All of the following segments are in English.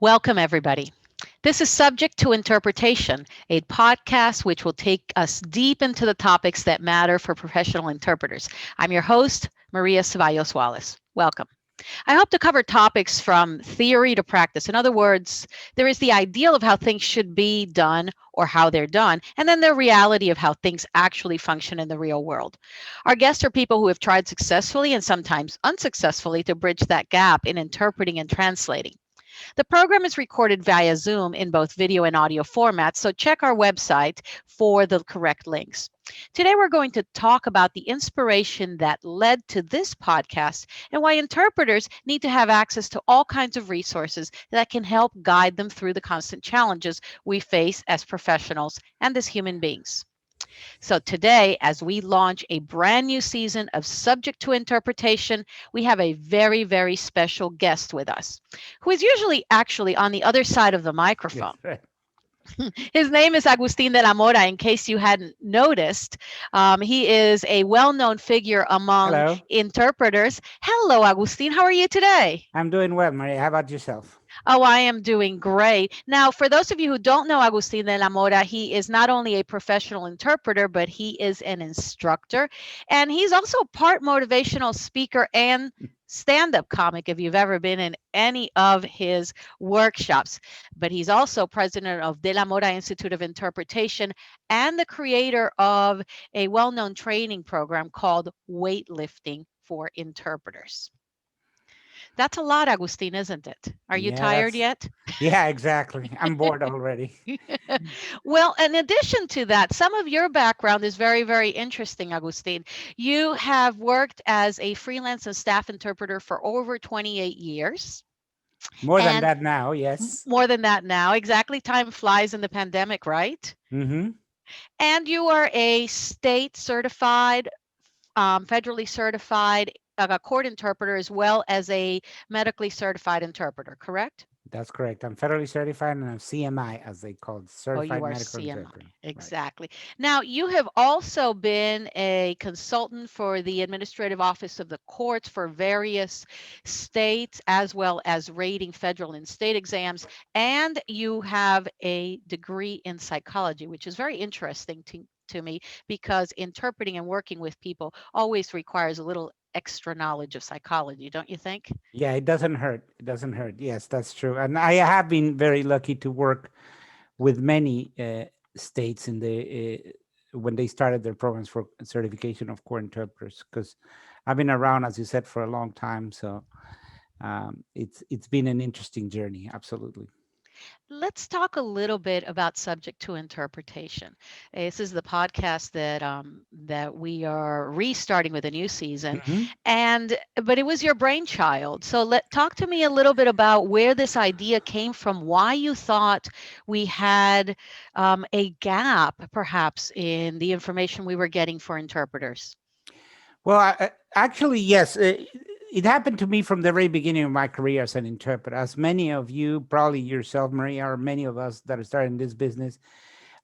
Welcome, everybody. This is Subject to Interpretation, a podcast which will take us deep into the topics that matter for professional interpreters. I'm your host, Maria Ceballos-Wallis. Welcome. I hope to cover topics from theory to practice. In other words, there is the ideal of how things should be done or how they're done, and then the reality of how things actually function in the real world. Our guests are people who have tried successfully and sometimes unsuccessfully to bridge that gap in interpreting and translating. The program is recorded via Zoom in both video and audio formats, so check our website for the correct links. Today, we're going to talk about the inspiration that led to this podcast and why interpreters need to have access to all kinds of resources that can help guide them through the constant challenges we face as professionals and as human beings. So today, as we launch a brand new season of Subject to Interpretation, we have a very, very special guest with us, who is usually actually on the other side of the Yes, microphone. right. His name is Agustin De La Mora, in case you hadn't noticed. He is a well-known figure among Hello. interpreters. Hello, Agustin. How are you today? I'm doing well, Maria. How about yourself? Oh, I am doing great. Now, for those of you who don't know Agustin de la Mora, he is not only a professional interpreter, but he is an instructor. And he's also part motivational speaker and stand-up comic if you've ever been in any of his workshops. But he's also president of De La Mora Institute of Interpretation and the creator of a well-known training program called Weightlifting for Interpreters. That's a lot, Agustin, isn't it? Are you Yeah, tired yet? yeah, exactly. I'm bored already. Well, in addition to that, some of your background is very, very interesting, Agustin. You have worked as a freelance and staff interpreter for over 28 years, More than and that now, yes. more than that now. Exactly, time flies in the pandemic, right? Mm-hmm. And you are a state certified, federally certified court interpreter, as well as a medically certified interpreter, correct? That's correct. I'm federally certified and I'm CMI, as they call it, Oh, you Certified are Medical CMI. Interpreter. Right. Exactly. Now, you have also been a consultant for the Administrative Office of the Courts for various states, as well as rating federal and state exams. And you have a degree in psychology, which is very interesting to me because interpreting and working with people always requires a little extra knowledge of psychology, don't you think? Yeah, it doesn't hurt. It doesn't hurt. Yes, that's true. And I have been very lucky to work with many states in the when they started their programs for certification of court interpreters, because I've been around, as you said, for a long time. So it's been an interesting journey. Absolutely. Let's talk a little bit about subject to interpretation. This is the podcast that we are restarting with a new season, Mhm. and but it was your brainchild. So let talk to me a little bit about where this idea came from, why you thought we had a gap, perhaps, in the information we were getting for interpreters. Well, actually, yes. It happened to me from the very beginning of my career as an interpreter. As many of you, probably yourself, Maria, or many of us that are starting this business,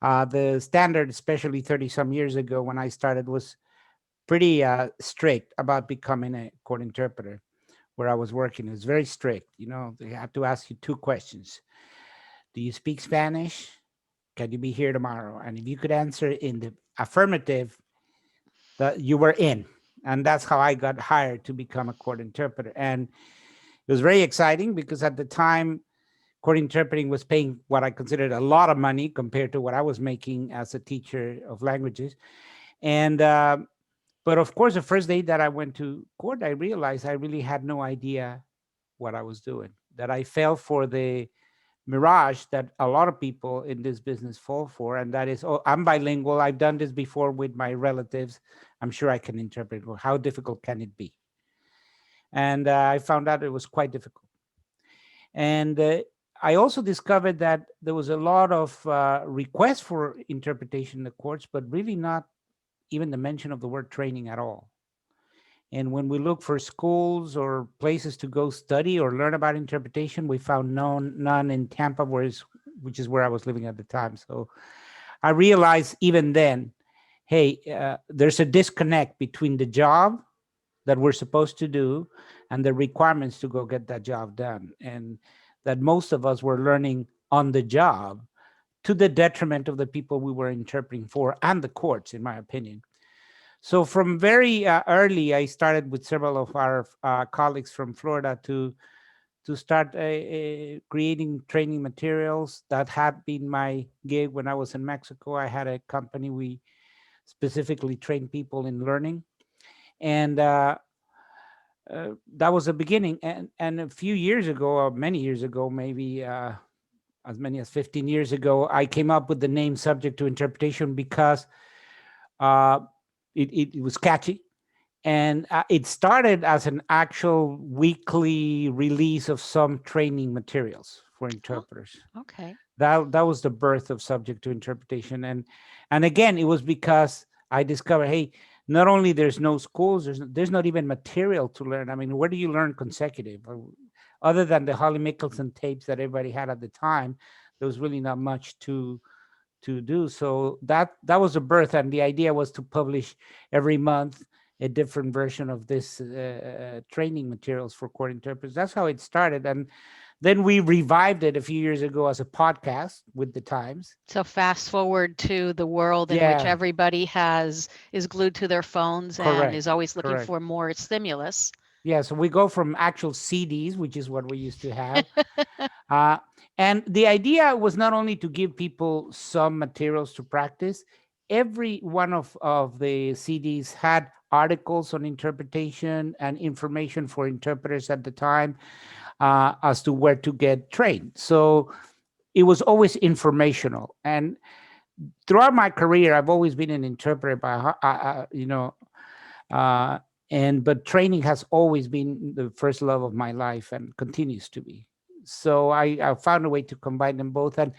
the standard, especially 30 some years ago when I started, was pretty strict about becoming a court interpreter. Where I was working, it was very strict. You know, they had to ask you two questions: do you speak Spanish? Can you be here tomorrow? And if you could answer in the affirmative, that you were in. And that's how I got hired to become a court interpreter. And it was very exciting because at the time, court interpreting was paying what I considered a lot of money compared to what I was making as a teacher of languages. And but of course, the first day that I went to court, I realized I really had no idea what I was doing. That I fell for the mirage that a lot of people in this business fall for, and that is, oh, I'm bilingual. I've done this before with my relatives. I'm sure I can interpret. Well, how difficult can it be? And I found out it was quite difficult. And I also discovered that there was a lot of requests for interpretation in the courts, but really not even the mention of the word training at all. And when we look for schools or places to go study or learn about interpretation, we found none in Tampa, which is where I was living at the time. So I realized even then, hey, there's a disconnect between the job that we're supposed to do and the requirements to go get that job done. And that most of us were learning on the job, to the detriment of the people we were interpreting for and the courts, in my opinion. So from very early, I started with several of our colleagues from Florida to start creating training materials. That had been my gig when I was in Mexico. I had a company. We specifically trained people in learning, and that was the beginning. And a few years ago, or many years ago, maybe as many as 15 years ago, I came up with the name Subject to Interpretation because uh, it was catchy. And it started as an actual weekly release of some training materials for Oh, interpreters. okay. That was the birth of Subject to Interpretation. And again, it was because I discovered, hey, not only there's no schools, there's not even material to learn. I mean, where do you learn consecutive? Other than the Holly Mickelson tapes that everybody had at the time, there was really not much to do. So that was a birth, and the idea was to publish every month a different version of this training materials for court interpreters. That's how it started, and then we revived it a few years ago as a podcast with the Times. So fast forward to the world in which Yeah, everybody has is glued to their phones and is correct, always looking correct. for more stimulus. Yeah, so we go from actual CDs, which is what we used to have. Uh, and the idea was not only to give people some materials to practice, every one of the CDs had articles on interpretation and information for interpreters at the time as to where to get trained. So it was always informational. And throughout my career, I've always been an interpreter uh, and but training has always been the first love of my life and continues to be. So I found a way to combine them both. And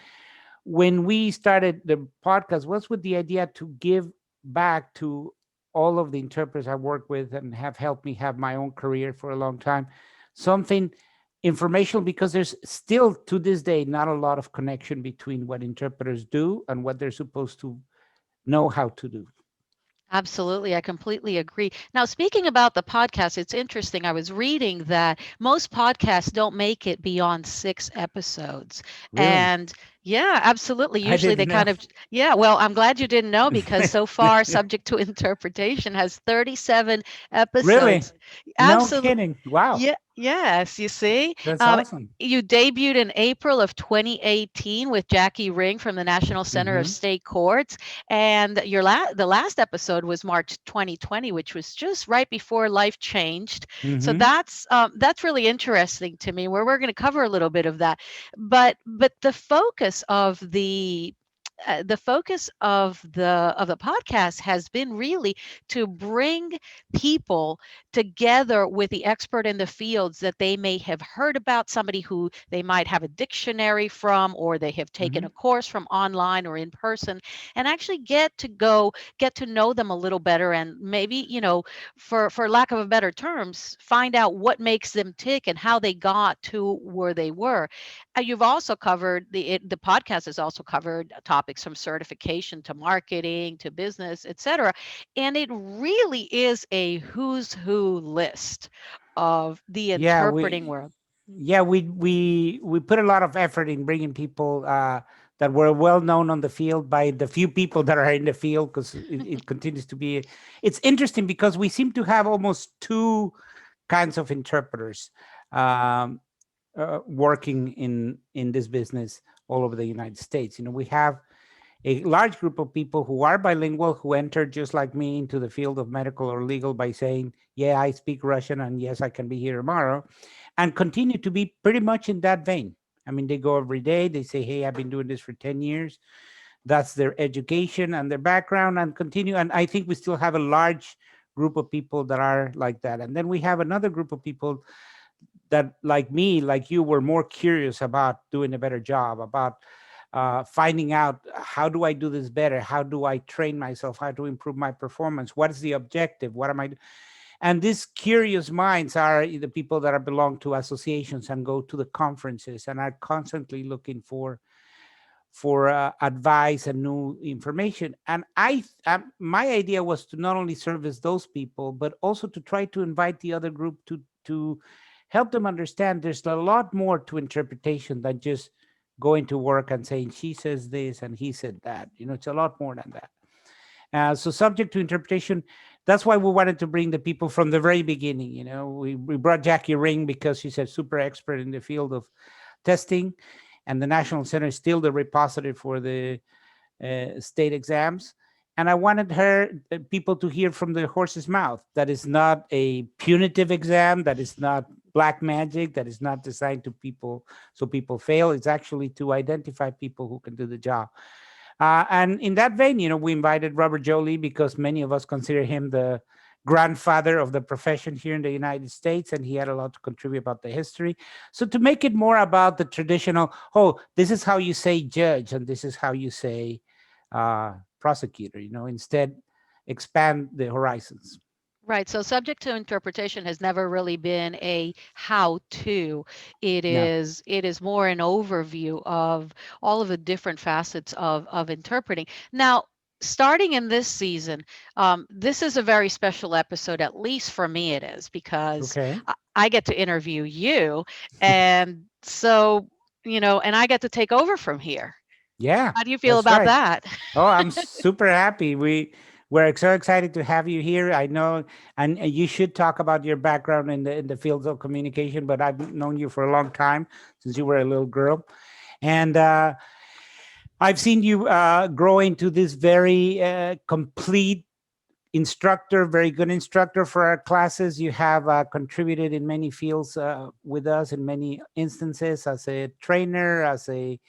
when we started the podcast was with the idea to give back to all of the interpreters I work with and have helped me have my own career for a long time, something informational, because there's still to this day not a lot of connection between what interpreters do and what they're supposed to know how to do. Absolutely, I completely agree. Now, speaking about the podcast, it's interesting. I was reading that most podcasts don't make it beyond 6 episodes. Really? And yeah, absolutely. I Usually they didn't know. kind of, yeah, well, I'm glad you didn't know because so far, Subject to Interpretation has 37 Really? episodes. No Absolutely. kidding. Wow. Yeah, yes, you see. That's Um, awesome. you debuted in April of 2018 with Jackie Ring from the National Center of Mm-hmm. State Courts, and the last episode was March 2020, which was just right before life changed. So Mm-hmm. that's really interesting to me. Where we're going to cover a little bit of that, but the focus of the podcast has been really to bring people together with the expert in the fields that they may have heard about, somebody who they might have a dictionary from, or they have taken Mm-hmm. a course from online or in person, and actually get to know them a little better, and maybe, for lack of a better terms, find out what makes them tick and how they got to where they were. You've also covered the podcast has also covered topics from certification to marketing to business, etc. And it really is a who's who list of the Yeah, interpreting world. we put a lot of effort in bringing people that were well known on the field by the few people that are in the field, because it continues to be. It's interesting because we seem to have almost two kinds of interpreters um, working in this business all over the United States. We have a large group of people who are bilingual, who enter just like me into the field of medical or legal by saying, yeah, I speak Russian, and yes, I can be here tomorrow, and continue to be pretty much in that vein. I mean, they go every day, they say, hey, I've been doing this for 10 years. That's their education and their background, and continue. And I think we still have a large group of people that are like that. And then we have another group of people that, like me, like you, were more curious about doing a better job, about finding out, how do I do this better? How do I train myself? How to improve my performance? What is the objective? What am I? And these curious minds are the people that are belong to associations and go to the conferences and are constantly looking for advice and new information. And my idea was to not only service those people, but also to try to invite the other group to help them understand there's a lot more to interpretation than just going to work and saying she says this and he said that. It's a lot more than that. So subject to interpretation, that's why we wanted to bring the people from the very beginning. We brought Jackie Ring because she's a super expert in the field of testing, and the National Center is still the repository for the state exams. And I wanted people to hear from the horse's mouth that is not a punitive exam, that is not black magic, that is not designed to people so people fail. It's actually to identify people who can do the job. And in that vein, we invited Robert Jolie because many of us consider him the grandfather of the profession here in the United States, and he had a lot to contribute about the history. So to make it more about the traditional, this is how you say judge, and this is how you say prosecutor, instead expand the horizons. Right. So subject to interpretation has never really been a how to. No. It is more an overview of all of the different facets of interpreting. Now, starting in this season, this is a very special episode, at least for me it is, because Okay. I get to interview you. And so, and I get to take over from here. Yeah, How do you feel that's about right. that? Oh, I'm super happy. We're so excited to have you here. I know, and you should talk about your background in the field of communication. But I've known you for a long time, since you were a little girl, and I've seen you grow into this very complete instructor, very good instructor for our classes. You have contributed in many fields with us in many instances as a trainer, as a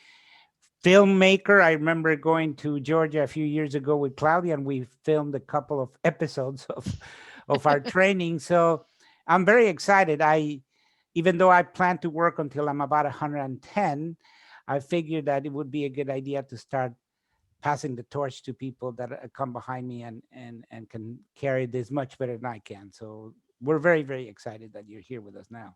filmmaker. I remember going to Georgia a few years ago with Claudia, and we filmed a couple of episodes of our training. So I'm very excited. Even though I plan to work until I'm about 110, I figured that it would be a good idea to start passing the torch to people that come behind me and can carry this much better than I can. So we're very, very excited that you're here with us now.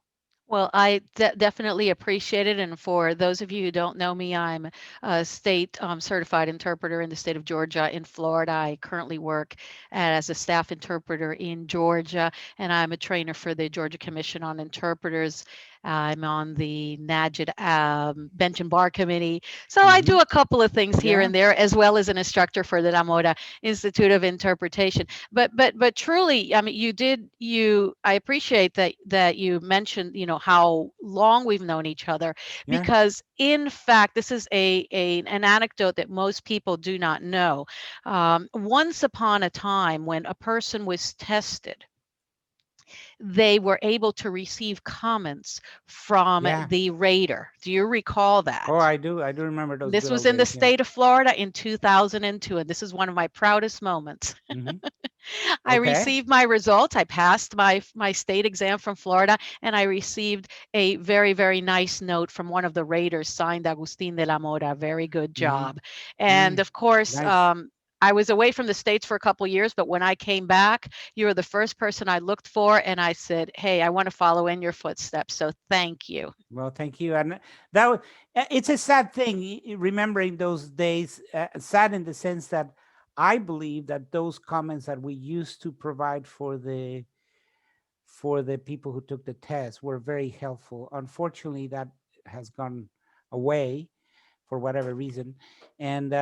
Well, I definitely appreciate it. And for those of you who don't know me, I'm a state certified interpreter in the state of Georgia. In Florida, I currently work as a staff interpreter in Georgia, and I'm a trainer for the Georgia Commission on Interpreters. I'm on the NAGID Bench and Bar Committee. So I Hmm. do a couple of things here Yeah. and there, as well as an instructor for the MORA Institute of Interpretation. But truly, I mean, I appreciate that you mentioned, how long we've known each other, Yeah. because in fact this is an anecdote that most people do not know. Once upon a time, when a person was tested, they were able to receive comments from Yeah. the rater. Do you recall Oh, that? I do. I do remember those This good was old in the days. Yeah. state of Florida in 2002, and this is one of my proudest moments. Hmm. I Okay. received my results. I passed my state exam from Florida, and I received a very, very nice note from one of the raters, signed Agustin De La Mora. Very good Hmm. job. And Mm. of course, Nice. I was away from the States for a couple years, but when I came back, you were the first person I looked for, and I said, "Hey, I want to follow in your footsteps." So thank you. Well, thank you. And it's a sad thing remembering those days. Sad in the sense that I believe that those comments that we used to provide for the people who took the test were very helpful. Unfortunately, that has gone away for whatever reason, and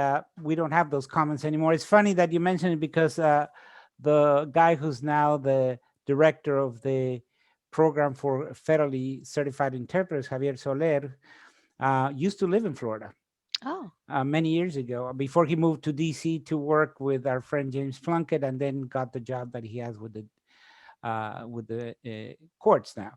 we don't have those comments anymore. It's funny that you mentioned it because the guy who's now the director of the program for federally certified interpreters, Javier Soler, used to live in Florida Oh, many years ago before he moved to DC to work with our friend James Plunkett, and then got the job that he has with the courts now.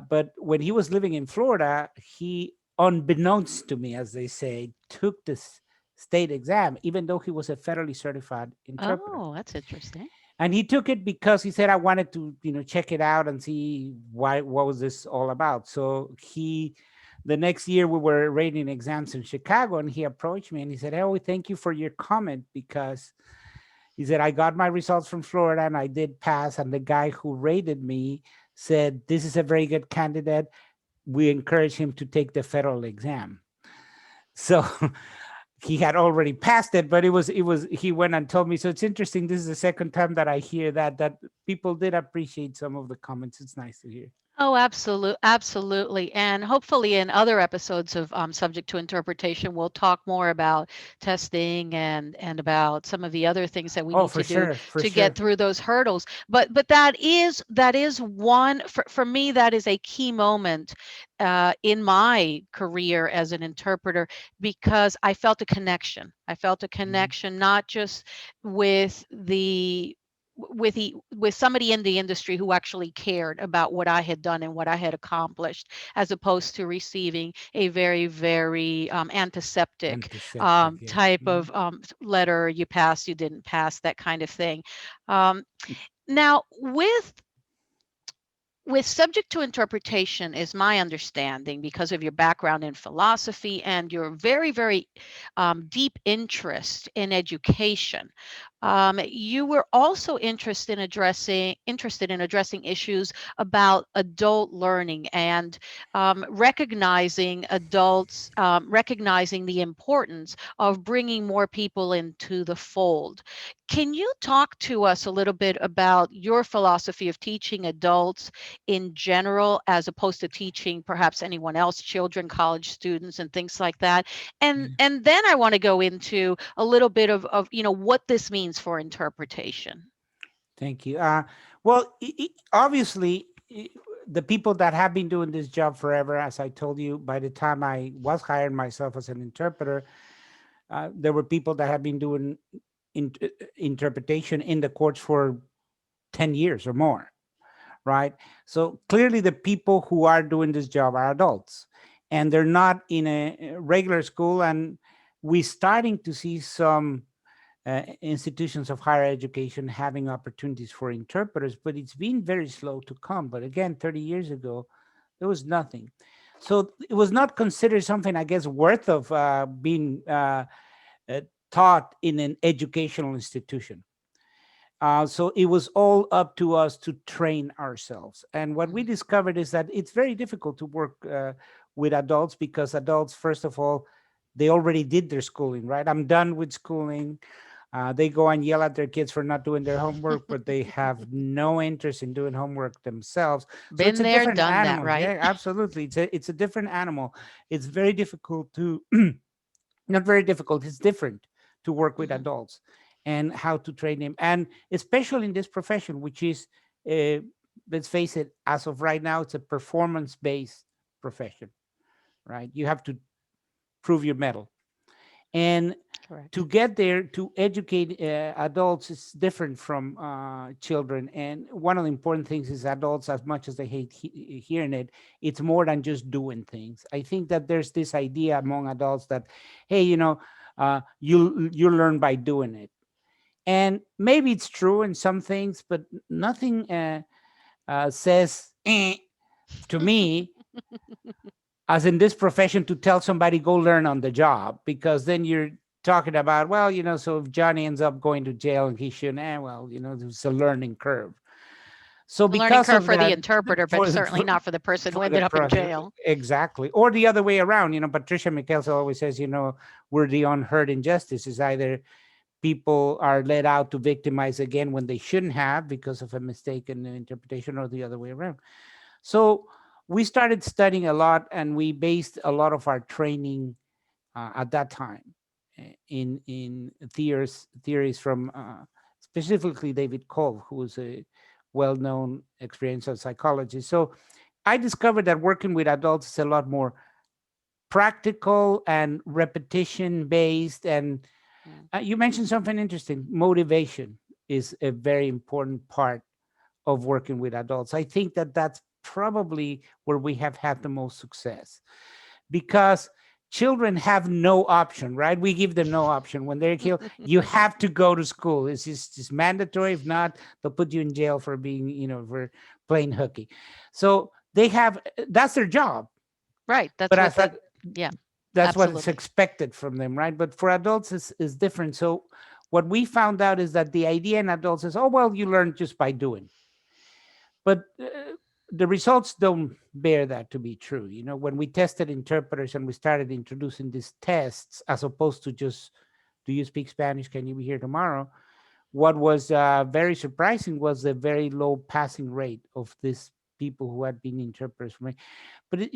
But when he was living in Florida, he, unbeknownst to me, as they say, took this state exam, even though he was a federally certified interpreter. oh, that's interesting. And he took it because he said, I wanted to, check it out and see what was this all about. So the next year we were rating exams in Chicago, and he approached me and he said, "Oh, thank you for your comment, because," he said, "I got my results from Florida and I did pass. And the guy who rated me said, this is a very good candidate. We encourage him to take the federal exam." So he had already passed it, but he went and told me. So it's interesting. This is the second time that I hear that people did appreciate some of the comments. It's nice to hear. Oh, absolutely. And hopefully, in other episodes of Subject to Interpretation, we'll talk more about testing and about some of the other things that we Oh, need for to do sure, for to get sure. through those hurdles. But that is one for me. That is a key moment in my career as an interpreter because I felt a connection. I felt a Mhm. connection not just with with somebody in the industry who actually cared about what I had done and what I had accomplished, as opposed to receiving a very antiseptic Antiseptic, yeah. type Mhm. of letter. You passed, you didn't pass, that kind of thing. Um, Now, with subject to interpretation, is my understanding, because of your background in philosophy and your very deep interest in education, you were also interested in addressing issues about adult learning and recognizing the importance of bringing more people into the fold. Can you talk to us a little bit about your philosophy of teaching adults in general, as opposed to teaching perhaps anyone else, children, college students, and things like that? And then I want to go into a little bit of what this means for interpretation. Thank you. Well, obviously, the people that have been doing this job forever, as I told you, by the time I was hired myself as an interpreter, there were people that have been doing interpretation in the courts for 10 years or more, right? So clearly, the people who are doing this job are adults, and they're not in a regular school. And we're starting to see some institutions of higher education having opportunities for interpreters, but it's been very slow to come. But again, 30 years ago, there was nothing. So it was not considered something, I guess, worth of being uh, taught in an educational institution. So it was all up to us to train ourselves. And what we Mhm. discovered is that it's very difficult to work with adults, because adults, first of all, they already did their schooling, right? I'm done with schooling. They go and yell at their kids for not doing their homework, but they have no interest in doing homework themselves. So it's Been a there, different done that, animal. right? Yeah, absolutely. It's a different animal. It's very difficult to not very difficult, it's different to work with Mhm. adults and how to train them, and especially in this profession, which is uh, let's face it, as of right now, it's a performance based profession, right? You have to prove your medal, and Correct. to get there to educate adults is different from children. And one of the important things is adults, as much as they hate hearing it, it's more than just doing things. I think that there's this idea among adults that, hey, you learn by doing it, and maybe it's true in some things, but nothing says to me, as in this profession, to tell somebody go learn on the job, because then you're talking about, well, so if Johnny ends up going to jail and he shouldn't, well, there's a learning curve. So A learning because curve of for the that, interpreter, but for certainly for, not for the person who for the ended up in process, jail. exactly, or the other way around. Patricia McKelson always says, we're the unheard injustice. Is either people are let out to victimize again when they shouldn't have because of a mistaken interpretation, or the other way around. So we started studying a lot, and we based a lot of our training at that time in theories from specifically David Cole, who was a well-known experiential psychologist. So I discovered that working with adults is a lot more practical and repetition based. And Mm. you mentioned something interesting. Motivation is a very important part of working with adults. I think that that's probably where we have had the most success, because children have no option, right? We give them no option when they're killed. You have to go to school. It's mandatory. If not, they'll put you in jail for being, for playing hooky. So they have, that's their job. Right. But That's I what thought yeah, that's what is absolutely. expected from them, right? But for adults, is different. So what we found out is that the idea in adults is, oh, well, you learn just by doing. But the results don't bear that to be true. When we tested interpreters and we started introducing these tests, as opposed to just, do you speak Spanish? Can you be here tomorrow? What was very surprising was the very low passing rate of this people who had been interpreters for me. But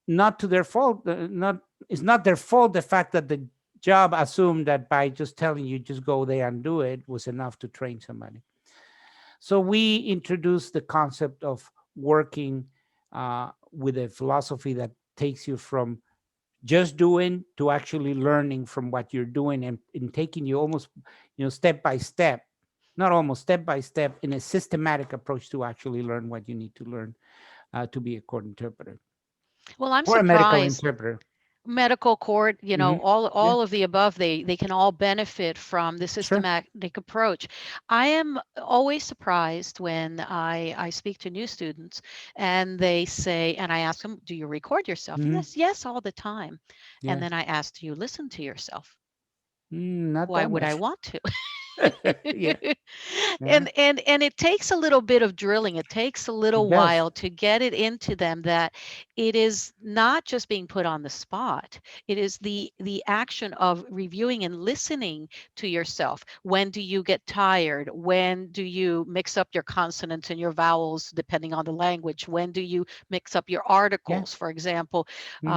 not to their fault. Not It's not their fault. The fact that the job assumed that by just telling you just go there and do it was enough to train somebody. So we introduced the concept of working with a philosophy that takes you from just doing to actually learning from what you're doing, and taking you almost step by step, not almost step by step, in a systematic approach to actually learn what you need to learn to be a court interpreter Well, I'm or a medical surprised. interpreter. Medical court, Hmm. all Yeah, of the above, they can all benefit from the sure. systematic approach. I am always surprised when I speak to new students and they say, and I ask them, do you record yourself? Hmm. Yes, yes, all the time. And Yeah. then I ask, do you listen to yourself? Not Why that would I much. want to? Yeah. Yeah. And it takes a little bit of drilling. It takes a It little does. while to get it into them that it is not just being put on the spot. It is the action of reviewing and listening to yourself. When do you get tired? When do you mix up your consonants and your vowels depending on the language? When do you mix up your Yeah. articles, for example? Hmm.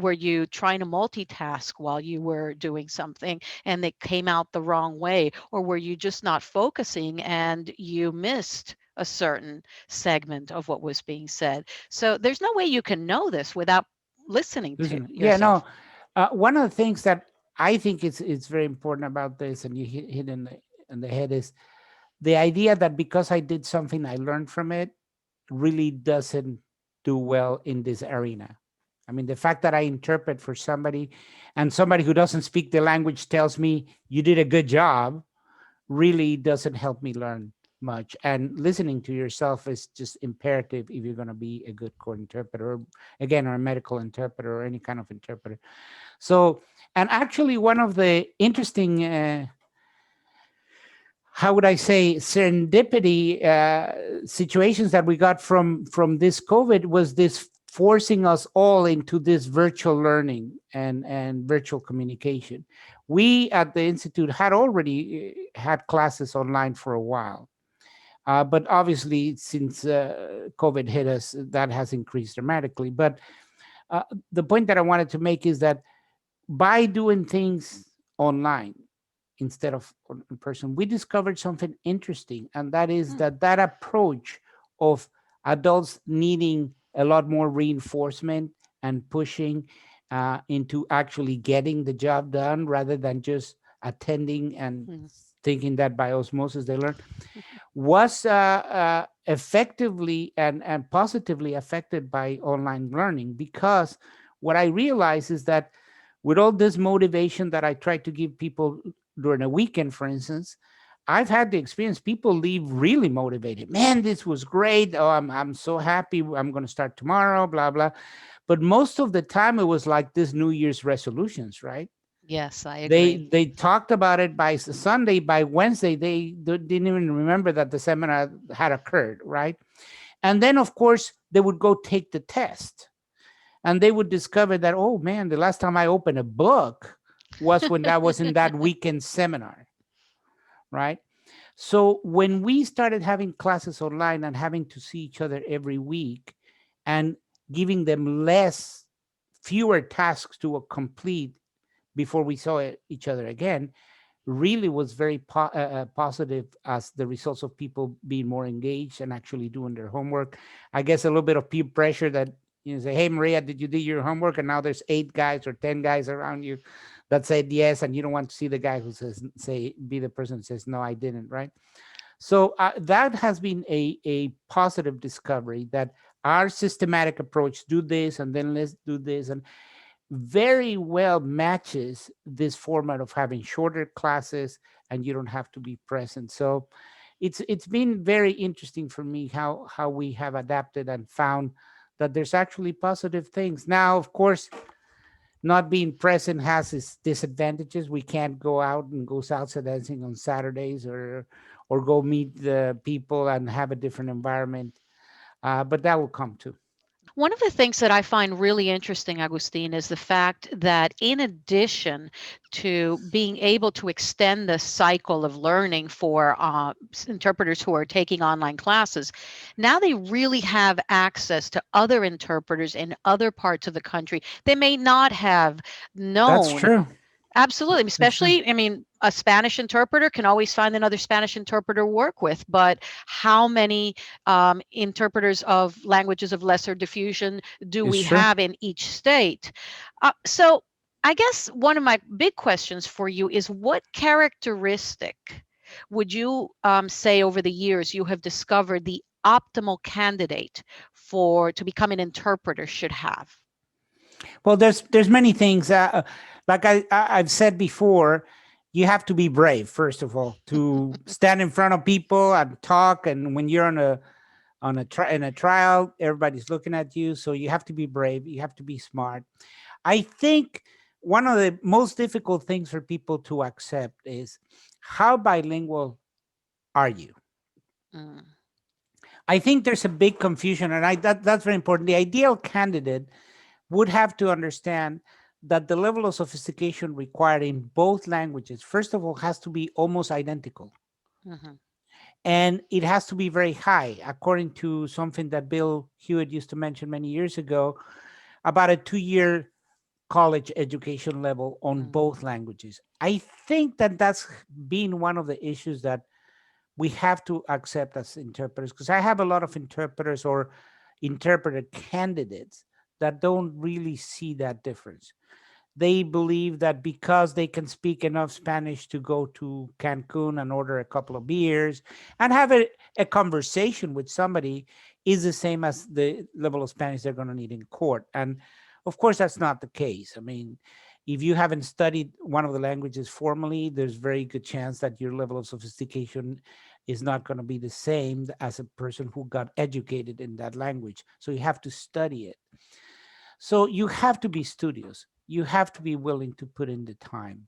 Were you trying to multitask while you were doing something and it came out the wrong way? Or were you just not focusing and you missed a certain segment of what was being said? So there's no way you can know this without listening to Listen, yeah, no. yourself. One of the things that I think it's very important about this, and you hit in the head, is the idea that because I did something, I learned from it, really doesn't do well in this arena. I mean, the fact that I interpret for somebody, and somebody who doesn't speak the language tells me you did a good job, really doesn't help me learn much. And listening to yourself is just imperative if you're going to be a good court interpreter, again, or a medical interpreter or any kind of interpreter. So, and actually, one of the interesting, how would I say, serendipity situations that we got from this COVID was this forcing us all into this virtual learning and virtual communication. We at the institute had already had classes online for a while, but obviously since COVID hit us, that has increased dramatically. But uh, the point that I wanted to make is that by doing things online instead of in person, we discovered something interesting, and that is Hmm. that approach of adults needing a lot more reinforcement and pushing into actually getting the job done rather than just attending and Hmm. thinking that by osmosis they learn, was effectively and positively affected by online learning. Because what I realized is that with all this motivation that I try to give people during a weekend, for instance, I've had the experience people leave really motivated. Man, this was great. Oh, I'm so happy. I'm going to start tomorrow, blah, blah. But most of the time it was like this New Year's resolutions, right? Yes, I agree. They talked about it by Sunday. By Wednesday they didn't even remember that the seminar had occurred, right? And then of course they would go take the test, and they would discover that, oh man, the last time I opened a book was when that was in that weekend seminar, right? So when we started having classes online and having to see each other every week and giving them fewer tasks to complete before we saw each other again, really was very positive as the results of people being more engaged and actually doing their homework. I guess a little bit of peer pressure that say, "Hey Maria, did you do your homework?" And now there's 8 guys or 10 guys around you that said yes, and you don't want to see the guy who says be the person who says no, I didn't, right? So that has been a positive discovery that our systematic approach, do this and then let's do this, and very well matches this format of having shorter classes and you don't have to be present. So it's been very interesting for me how we have adapted and found that there's actually positive things. Now, of course, not being present has its disadvantages. We can't go out and go salsa dancing on Saturdays, or go meet the people and have a different environment. But that will come too. One of the things that I find really interesting, Agustin, is the fact that in addition to being able to extend the cycle of learning for interpreters who are taking online classes, now they really have access to other interpreters in other parts of the country they may not have That's known. true. Absolutely. That's true. Especially, I mean, a Spanish interpreter can always find another Spanish interpreter to work with, but how many interpreters of languages of lesser diffusion do It's we true. have in each state? So, I guess one of my big questions for you is what characteristic would you say over the years you have discovered the optimal candidate for to become an interpreter should have? Well, there's many things. Like I've said before, you have to be brave first of all to stand in front of people and talk. And when you're in a trial, everybody's looking at you, so you have to be brave. You have to be smart. I think one of the most difficult things for people to accept is how bilingual are you? Mm, I think there's a big confusion, and that's very important. The ideal candidate would have to understand that the level of sophistication required in both languages, first of all, has to be almost identical. mhm, And it has to be very high, according to something that Bill Hewitt used to mention many years ago about a 2 year college education level on mm, both languages. I think that that's been one of the issues that we have to accept as interpreters, because I have a lot of interpreters or interpreter candidates that don't really see that difference. They believe that because they can speak enough Spanish to go to Cancun and order a couple of beers and have a conversation with somebody is the same as the level of Spanish they're going to need in court. And of course, that's not the case. I mean, if you haven't studied one of the languages formally, there's very good chance that your level of sophistication is not going to be the same as a person who got educated in that language. So you have to study it. So you have to be studious. You have to be willing to put in the time.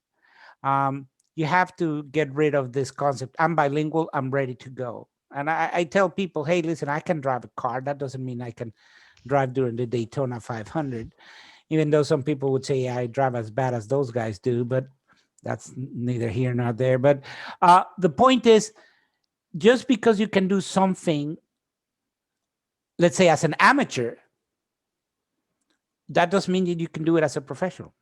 You have to get rid of this concept. I'm bilingual. I'm ready to go. And I tell people, hey, listen, I can drive a car. That doesn't mean I can drive during the Daytona 500, even though some people would say, yeah, I drive as bad as those guys do. But that's neither here nor there. But the point is, just because you can do something, let's say as an amateur, that doesn't mean that you can do it as a professional.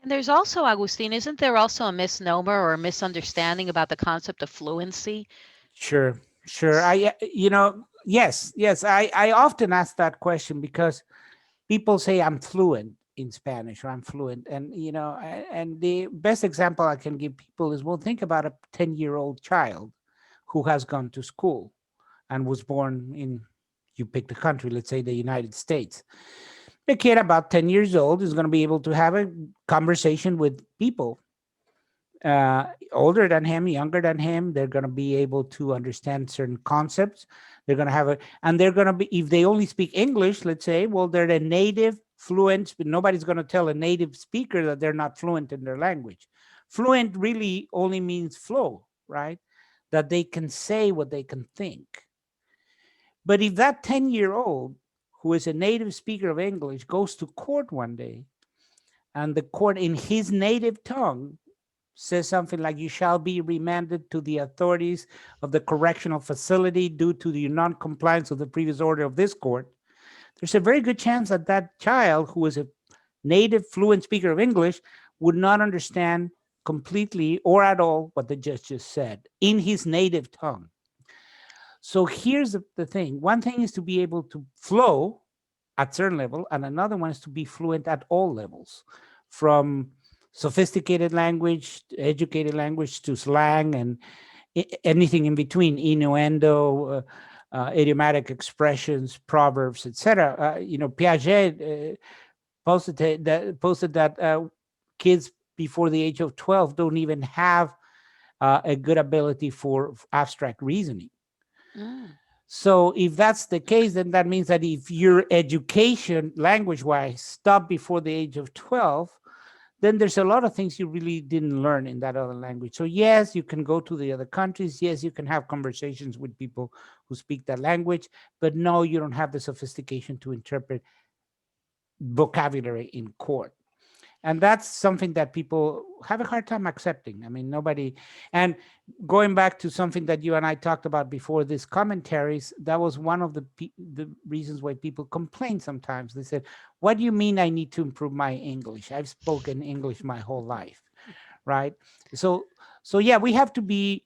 and there's also, Agustin, isn't there also a misnomer or a misunderstanding about the concept of fluency? Sure, sure. Yes. I often ask that question because people say I'm fluent in Spanish or I'm fluent. And, and the best example I can give people is, well, think about a 10-year-old child who has gone to school and was born in, you pick the country, let's say the United States. A kid about 10 years old is going to be able to have a conversation with people older than him, younger than him. They're going to be able to understand certain concepts. They're going to have and they're going to be, if they only speak English, let's say, well, they're a native fluent, but nobody's going to tell a native speaker that they're not fluent in their language. Fluent really only means flow, right? That they can say what they can think. But if that 10-year-old who is a native speaker of English goes to court one day and the court in his native tongue says something like, you shall be remanded to the authorities of the correctional facility due to the non-compliance of the previous order of this court, there's a very good chance that that child, who is a native fluent speaker of English, would not understand completely or at all what the judge just said in his native tongue. So here's the thing. One thing is to be able to flow at certain level, and another one is to be fluent at all levels, from sophisticated language, educated language, to slang, and anything in between, innuendo, idiomatic expressions, proverbs, etc. Piaget posted that kids before the age of 12 don't even have a good ability for abstract reasoning. Mm, So if that's the case, then that means that if your education language wise stopped before the age of 12, then there's a lot of things you really didn't learn in that other language. So yes, you can go to the other countries. Yes, you can have conversations with people who speak that language, but no, you don't have the sophistication to interpret vocabulary in court. And that's something that people have a hard time accepting. I mean, nobody. And going back to something that you and I talked about before, these commentaries, that was one of the reasons why people complain sometimes. They said, what do you mean I need to improve my English? I've spoken English my whole life, right? So so yeah, we have to be,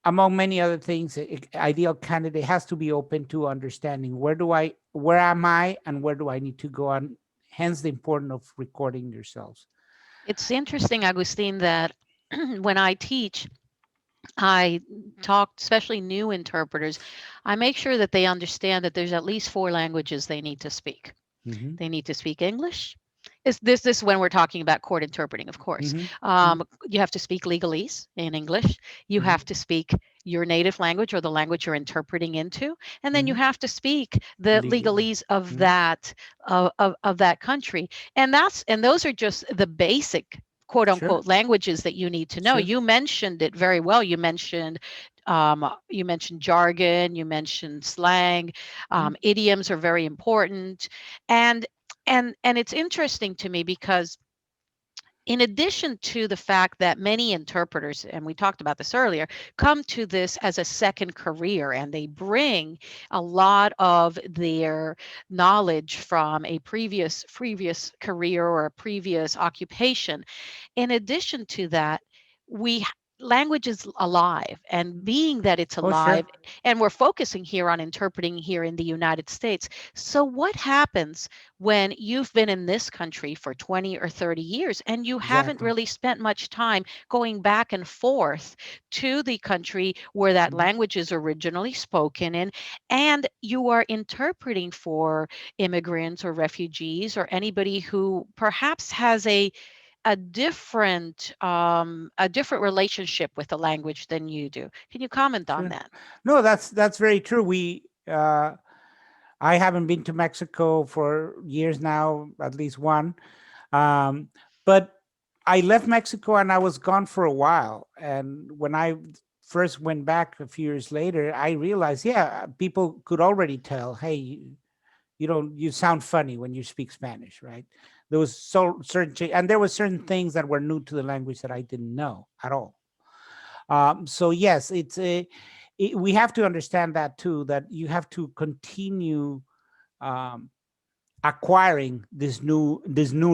among many other things, ideal candidate has to be open to understanding where am I and where do I need to go on. Hence the importance of recording yourselves. It's interesting, Agustin, that when I teach, I talk, especially new interpreters, I make sure that they understand that there's at least four languages they need to speak. Hmm. They need to speak English. Is this when we're talking about court interpreting, of course. Hmm. You have to speak legalese in English. You Hmm. have to speak your native language or the language you're interpreting into, and then you Hmm. have to speak the Legally. legalese of Hmm. that of that country. And those are just the basic quote Sure. unquote languages that you need to know. Sure. You mentioned it very well. You mentioned jargon, you mentioned slang, Mhm. idioms are very important, and and it's interesting to me because in addition to the fact that many interpreters, and we talked about this earlier, come to this as a second career and they bring a lot of their knowledge from a previous career or a previous occupation. In addition to that, we language is alive, and being that it's Oh, sure. alive, and we're focusing here on interpreting here in the United States. So what happens when you've been in this country for 20 or 30 years and you haven't Exactly. really spent much time going back and forth to the country where that Mhm. language is originally spoken in, and you are interpreting for immigrants or refugees or anybody who perhaps has a different relationship with the language than you do. Can you comment on Sure. that? No, that's very true. I haven't been to Mexico for years now, at least one. Um, but I left Mexico and I was gone for a while. And when I first went back a few years later, I realized, yeah, people could already tell, hey, you don't, you sound funny when you speak Spanish, right? There was and there were certain things that were new to the language that I didn't know at all. So yes, we have to understand that too. That you have to continue um, acquiring this new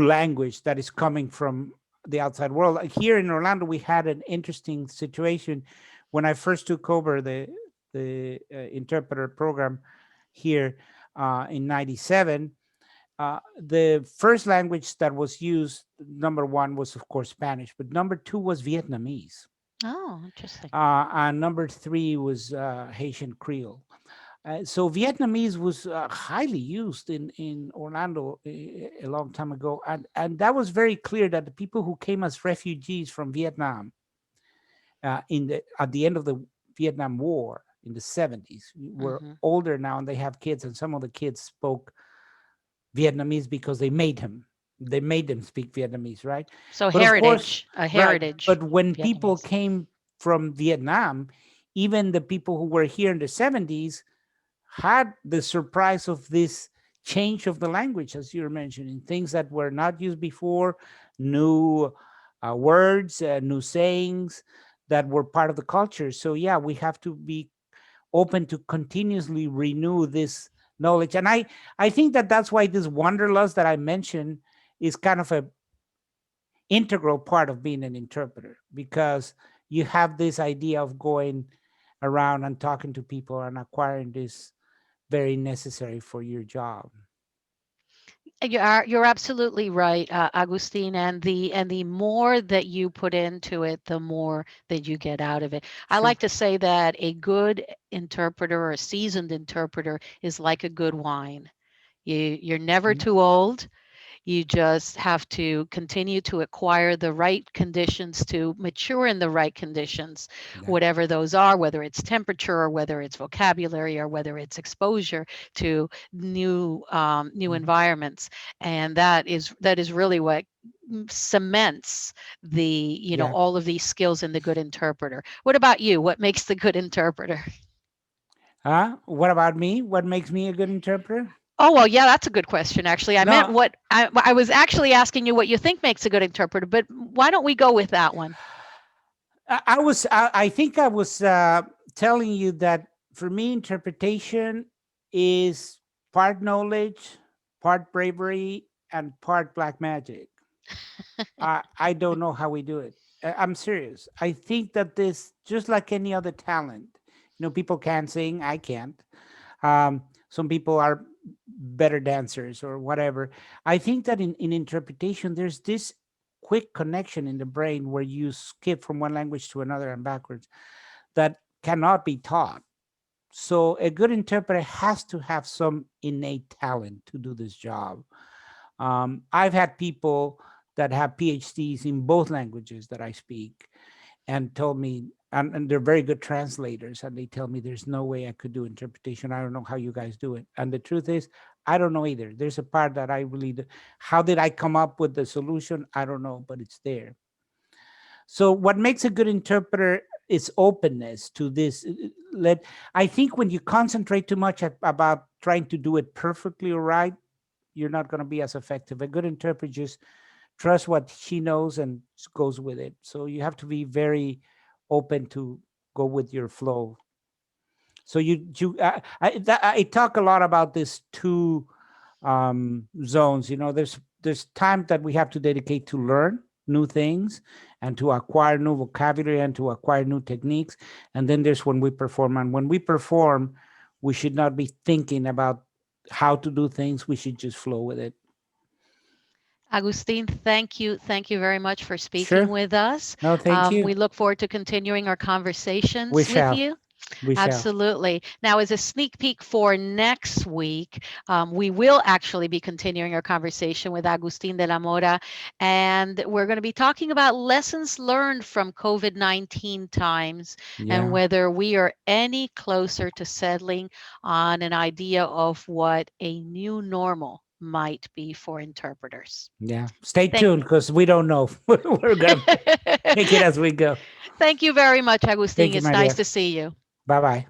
language that is coming from the outside world. Like here in Orlando, we had an interesting situation when I first took over the interpreter program here in '97. The first language that was used, number one, was of course Spanish, but number two was Vietnamese. Oh, interesting. And number three was Haitian Creole. So Vietnamese was highly used in Orlando a long time ago, and that was very clear that the people who came as refugees from Vietnam in the at the end of the Vietnam War in the 70s were Hmm. older now, and they have kids, and some of the kids spoke Vietnamese because they made them speak Vietnamese, right? So But of course, a right. heritage But when people Vietnamese. came from Vietnam, even the people who were here in the 70s had the surprise of this change of the language, as you were mentioning, things that were not used before, new words, new sayings that were part of the culture. So yeah, we have to be open to continuously renew this knowledge. And I think that that's why this wanderlust that I mentioned is kind of a integral part of being an interpreter, because you have this idea of going around and talking to people and acquiring this very necessary for your job. You're absolutely right, Agustin. And the more that you put into it, the more that you get out of it. I Sure. like to say that a good interpreter or a seasoned interpreter is like a good wine. You're never Mhm. too old. You just have to continue to acquire the right conditions to mature in the right conditions, Exactly. whatever those are, whether it's temperature or whether it's vocabulary or whether it's exposure to new Mhm. environments. And that is really what cements the, Yeah. all of these skills in the good interpreter. What about you? What makes the good interpreter? What about me? What makes me a good interpreter? Oh, well, yeah, that's a good question, actually. I meant No, what I was actually asking you what you think makes a good interpreter, but why don't we go with that one? I think I was telling you that for me, interpretation is part knowledge, part bravery, and part black magic. I don't know how we do it. I'm serious. I think that this, just like any other talent, people can sing, I can't. Some people are better dancers or whatever. I think that in interpretation, there's this quick connection in the brain where you skip from one language to another and backwards that cannot be taught. So a good interpreter has to have some innate talent to do this job. I've had people that have PhDs in both languages that I speak and told me, and they're very good translators, and they tell me there's no way I could do interpretation. I don't know how you guys do it. And the truth is, I don't know either. There's a part that I really, how did I come up with the solution? I don't know, but it's there. So what makes a good interpreter is openness to this. Let I think when you concentrate too much about trying to do it perfectly or right, you're not going to be as effective. A good interpreter just trusts what she knows and goes with it. So you have to be very open to go with your flow. So I talk a lot about this two zones. There's time that we have to dedicate to learn new things and to acquire new vocabulary and to acquire new techniques. And then there's when we perform. And when we perform, we should not be thinking about how to do things. We should just flow with it. Agustin, thank you. Thank you very much for speaking Sure. with us. No, thank you. We look forward to continuing our We conversations with shall. you. We shall. Absolutely. Now, as a sneak peek for next week, we will actually be continuing our conversation with Agustin De La Mora, and we're going to be talking about lessons learned from COVID-19 times and Yeah. whether we are any closer to settling on an idea of what a new normal might be for interpreters. Yeah. Stay Thank tuned because we don't know. We're going to take it as we go. Thank you very much, Thank Agustin. you, It's nice Maria. to see you. Bye bye.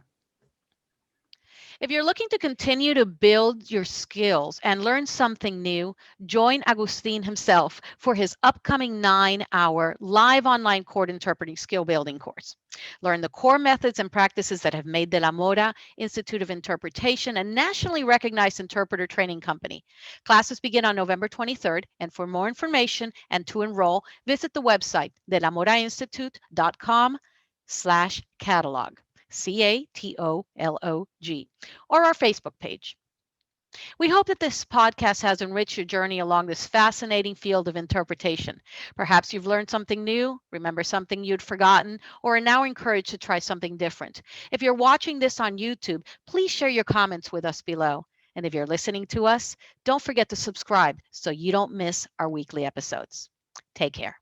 If you're looking to continue to build your skills and learn something new, join Agustin himself for his upcoming 9-hour live online court interpreting skill building course. Learn the core methods and practices that have made De La Mora Institute of Interpretation a nationally recognized interpreter training company. Classes begin on November 23rd, and for more information and to enroll, visit the website delamorainstitute.com/catalog. CATOLOG, or our Facebook page. We hope that this podcast has enriched your journey along this fascinating field of interpretation. Perhaps you've learned something new, remember something you'd forgotten, or are now encouraged to try something different. If you're watching this on YouTube, please share your comments with us below. And if you're listening to us, don't forget to subscribe so you don't miss our weekly episodes. Take care.